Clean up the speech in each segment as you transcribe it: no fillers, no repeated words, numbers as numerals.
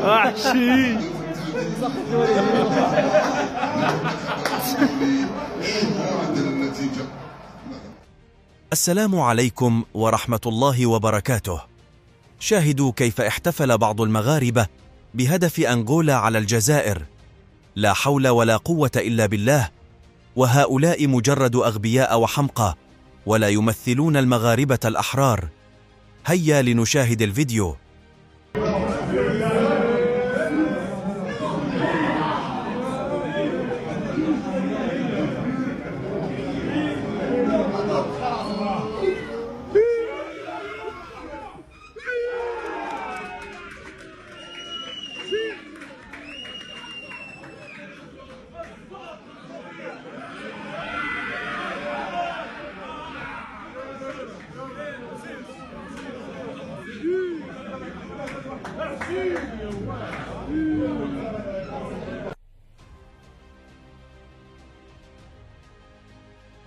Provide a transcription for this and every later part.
وحشي. السلام عليكم ورحمة الله وبركاته. شاهدوا كيف احتفل بعض المغاربة بهدف أنغولا على الجزائر. لا حول ولا قوة إلا بالله، وهؤلاء مجرد أغبياء وحمقى ولا يمثلون المغاربة الأحرار. هيا لنشاهد الفيديو.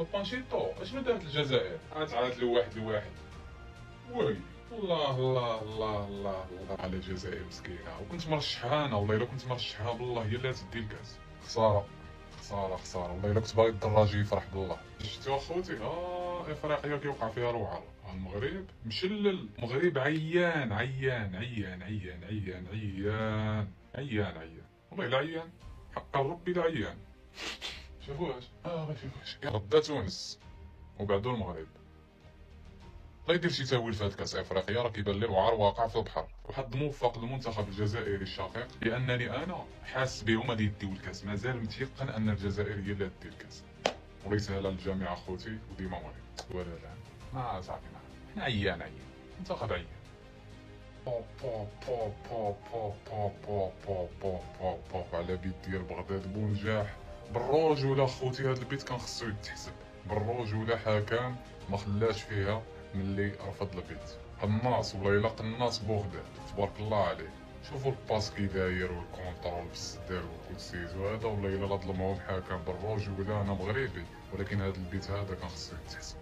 البانشيتو اشنو دارت الجزائر؟ عاد لواحد وي الله الله الله الله الله على الجزائر مسكينه. وكنت مرشحها انا، والله الا كنت مرشحها بالله هي اللي تدي الكاس. خساره خساره خساره، والله الا كنت باغي الدراجي يفرح بالله. شفتوا اخوتي؟ افريقيا كيوقع فيها روعه. المغرب مشلل، المغرب عيان عيان عيان عيان عيان عيان عيان عيان، والله الا عيان حق ربي لا عيان. شافوهاش؟ ما شافوهاش. غدا تونس وبعدو المغرب. الله يدير شي تاويل في هاد كاس افريقيا، راه كيبان لي وعر واقع في البحر. وحظ موفق للمنتخب الجزائري الشقيق، لانني انا حاس بهم غادي يديو الكاس. مازال متيقن ان الجزائر هي اللي غادي الكاس. والله يسهل على الجميع اخوتي، وديما مريض ولا لا ما صافي. حنا عيان منتخب عيان. على بيت ديال بغداد بونجاح بالرجوله خوتي. هاد البيت كان خصو يتحسب بالرجوله. حكام ما خلاش فيها ملي رفض البيت. قناص والله الا قناص بغداد تبارك الله عليه. شوفوا الباس كي داير والكونترول بالسدار والكوتسيز وهذا. والله الا ظلمهم حكام بالرجوله. انا مغربي ولكن هاد البيت هذا كان خصو يتحسب.